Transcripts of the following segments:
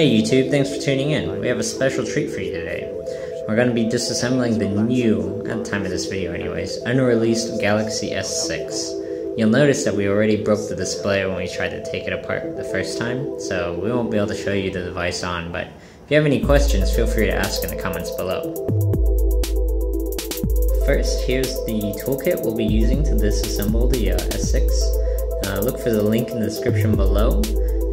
Hey YouTube, thanks for tuning in. We have a special treat for you today. We're going to be disassembling the new, at the time of this video anyways, unreleased Galaxy S6. You'll notice that we already broke the display when we tried to take it apart the first time, so we won't be able to show you the device on, but if you have any questions, feel free to ask in the comments below. First, here's the toolkit we'll be using to disassemble the S6. Look for the link in the description below.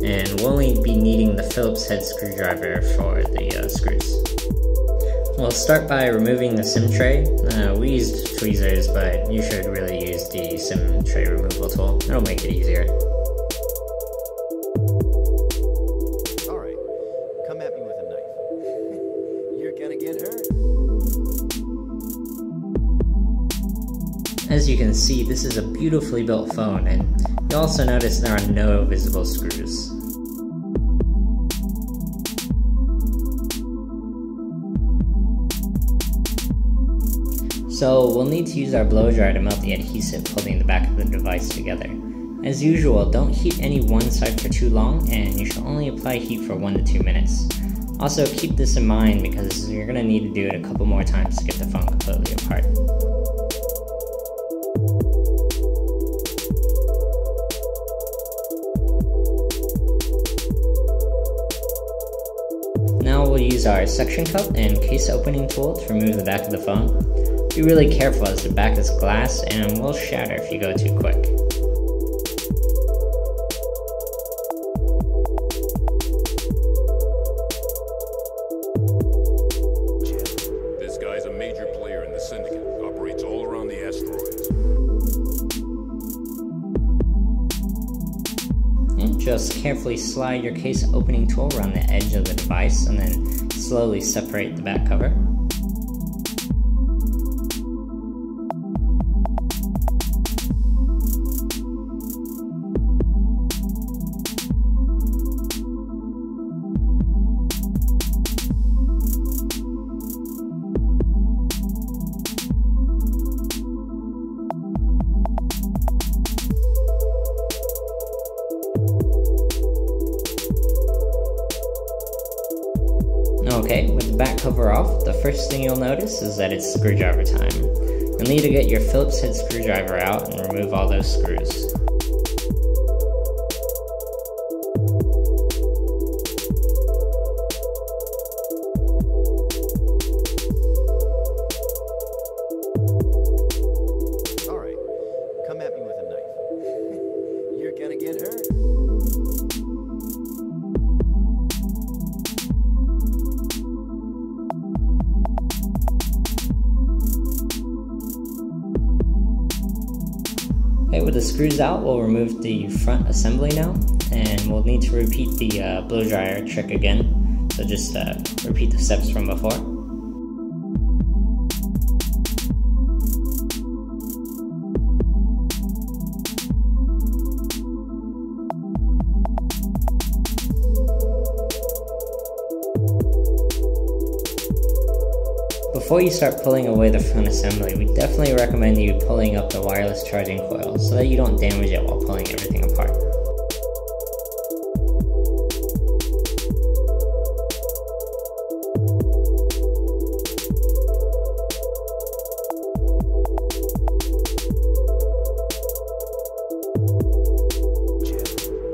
And we'll only be needing the Phillips head screwdriver for the screws. We'll start by removing the SIM tray. We used tweezers, but you should really use the SIM tray removal tool. It'll make it easier. Alright, come at me with a knife. You're gonna get hurt. As you can see, this is a beautifully built phone, and you'll also notice there are no visible screws. So we'll need to use our blow dryer to melt the adhesive holding the back of the device together. As usual, don't heat any one side for too long, and you should only apply heat for 1 to 2 minutes. Also keep this in mind because you're going to need to do it a couple more times to get the phone completely apart. Now we'll use our suction cup and case opening tool to remove the back of the phone. Be really careful as the back is glass and will shatter if you go too quick. This guy's a major player in the syndicate, operates all around the asteroids. And just carefully slide your case opening tool around the edge of the device and then slowly separate the back cover. Okay, with the back cover off, the first thing you'll notice is that it's screwdriver time. You'll need to get your Phillips head screwdriver out and remove all those screws. Alright, come at me with a knife. You're gonna get hurt. Okay, with the screws out, we'll remove the front assembly now, and we'll need to repeat the blow dryer trick again. So just repeat the steps from before. Before you start pulling away the front assembly, we definitely recommend you pulling up the wireless charging coil so that you don't damage it while pulling everything apart.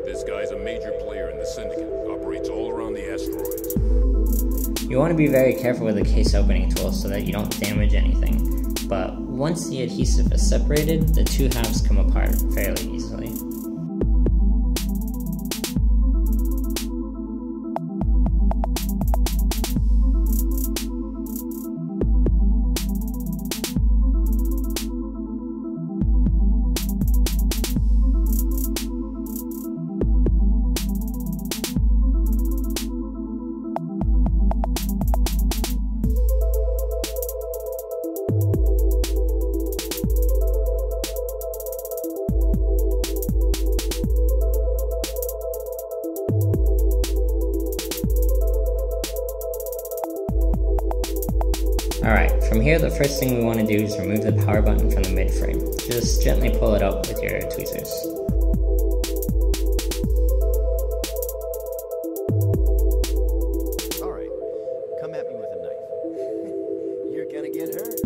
This guy's a major player in the syndicate, operates all around the asteroids. You want to be very careful with the case opening tool so that you don't damage anything, but once the adhesive is separated, the two halves come apart fairly easily. Alright, from here the first thing we want to do is remove the power button from the mid-frame. Just gently pull it up with your tweezers. get hurt.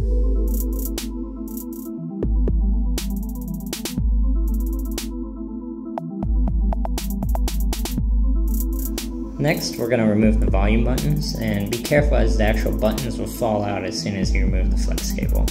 Next, we're going to remove the volume buttons, and be careful as the actual buttons will fall out as soon as you remove the flex cable.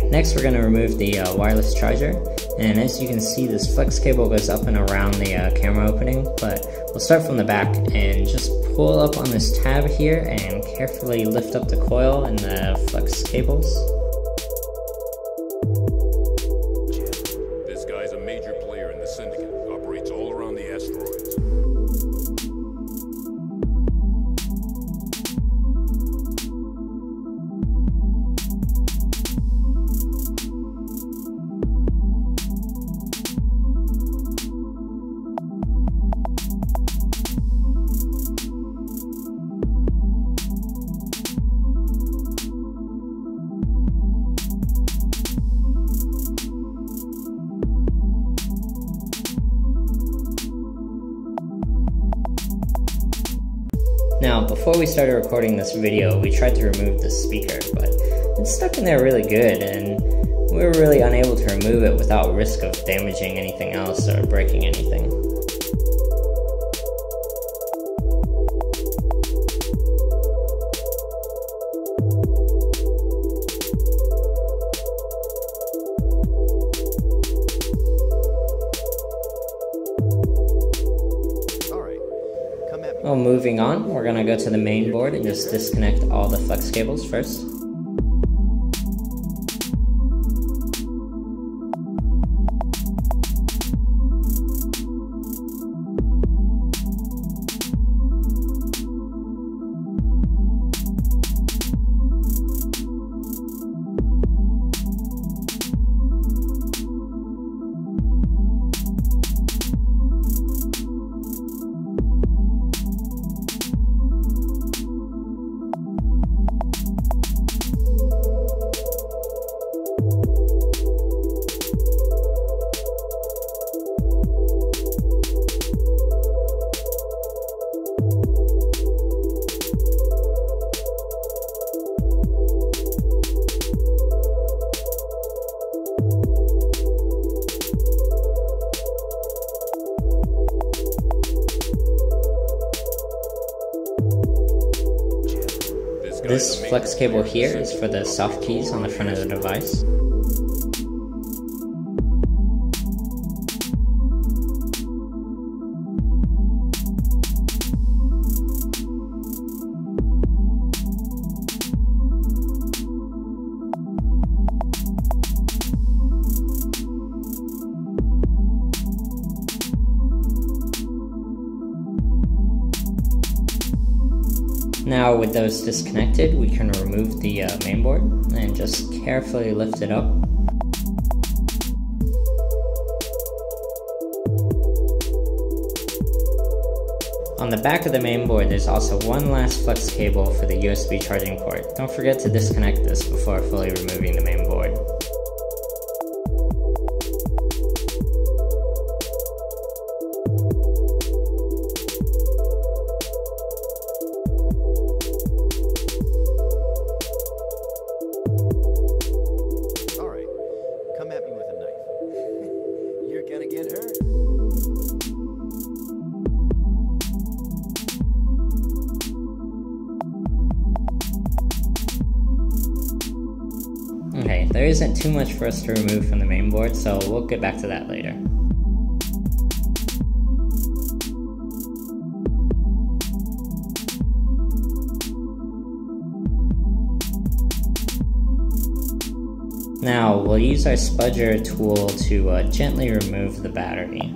Next, we're going to remove the wireless charger, and as you can see, this flex cable goes up and around the camera opening, but we'll start from the back and just pull up on this tab here and carefully lift up the coil and the flex cables. This guy's a major player in the syndicate, operates all around the asteroids. Now, before we started recording this video, we tried to remove the speaker, but it's stuck in there really good, and we were really unable to remove it without risk of damaging anything else or breaking anything. Well, moving on, we're going to go to the main board and just disconnect all the flex cables first. This flex cable here is for the soft keys on the front of the device. Now with those disconnected, we can remove the mainboard and just carefully lift it up. On the back of the mainboard, there's also one last flex cable for the USB charging port. Don't forget to disconnect this before fully removing the mainboard. Okay, there isn't too much for us to remove from the mainboard, so we'll get back to that later. Now, we'll use our spudger tool to gently remove the battery.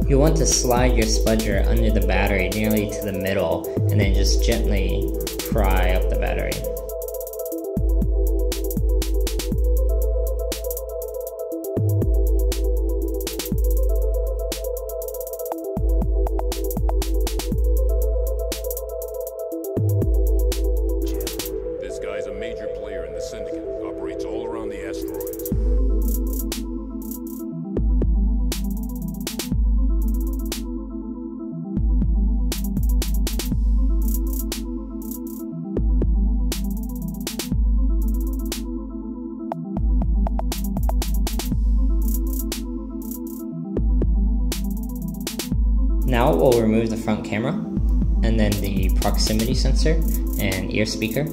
You want to slide your spudger under the battery nearly to the middle, and then just gently pry up the battery. This guy's a major player in the syndicate, operates all around the asteroids. Now we'll remove the front camera, and then the proximity sensor and ear speaker.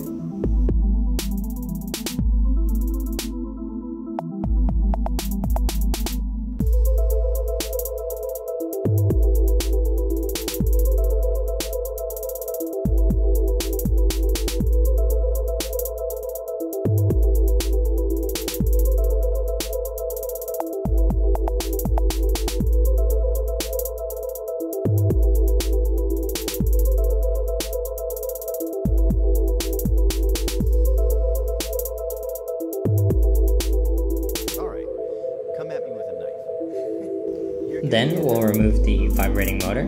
Then we'll remove the vibrating motor.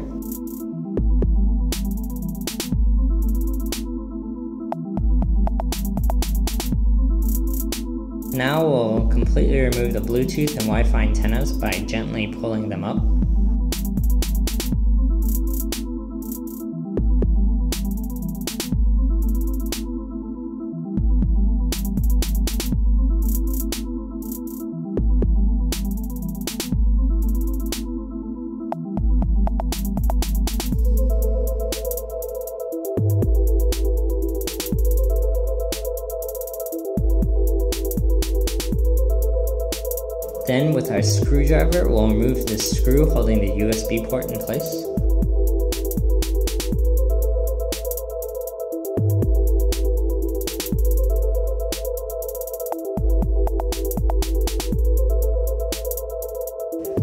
Now we'll completely remove the Bluetooth and Wi-Fi antennas by gently pulling them up. Then with our screwdriver, we'll remove the screw holding the USB port in place.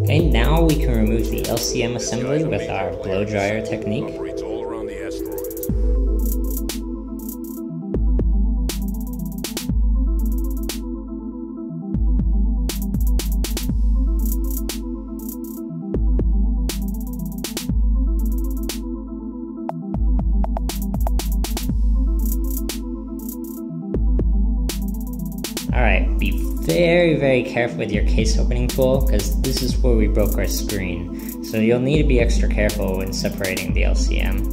Okay, now we can remove the LCM assembly with our blow dryer technique. Operates all around the asteroids. Alright, be very careful with your case opening tool, because this is where we broke our screen, so you'll need to be extra careful when separating the LCM.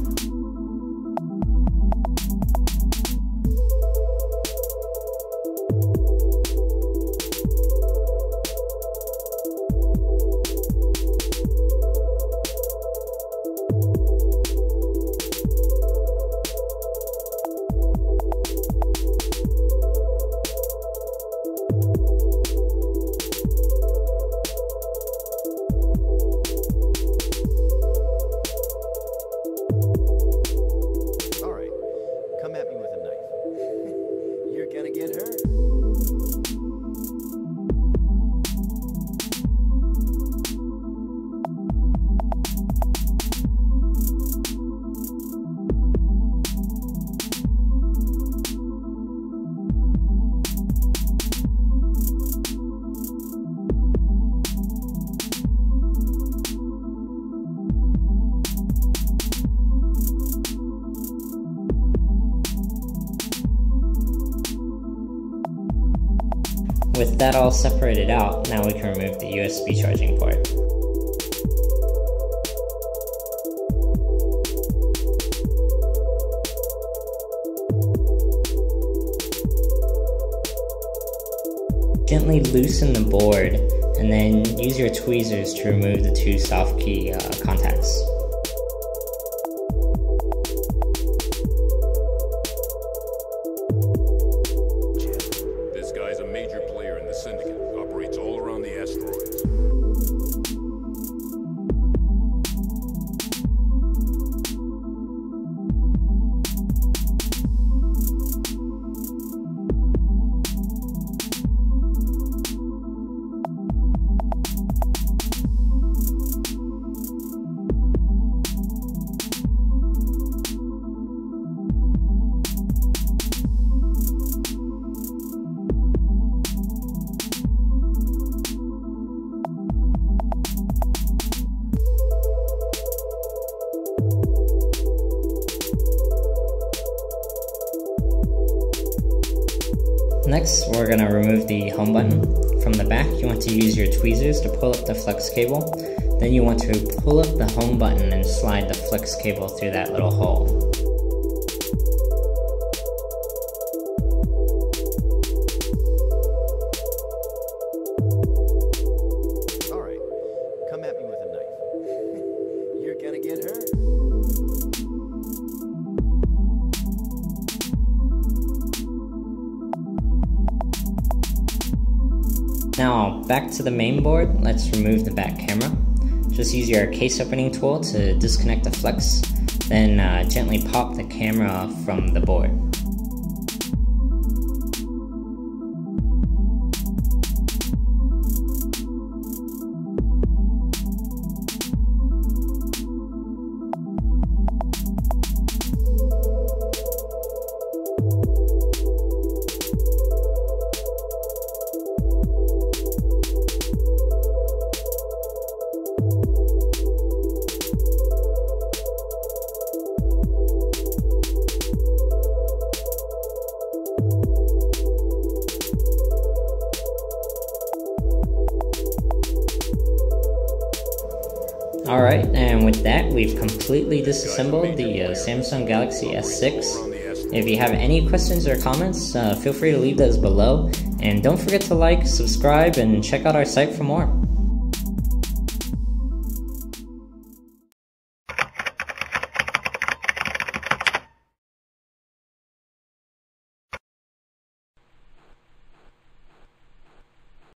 With that all separated out, now we can remove the USB charging port. Gently loosen the board and then use your tweezers to remove the two soft key contacts. Syndicate operates all around the asteroids. Next, we're going to remove the home button. From the back, you want to use your tweezers to pull up the flex cable. Then you want to pull up the home button and slide the flex cable through that little hole. Alright, come at me with a knife. You're gonna get hurt. Now, back to the main board, let's remove the back camera. Just use your case opening tool to disconnect the flex, then gently pop the camera from the board. Alright, and with that, we've completely disassembled the Samsung Galaxy S6. If you have any questions or comments, feel free to leave those below. And don't forget to like, subscribe, and check out our site for more.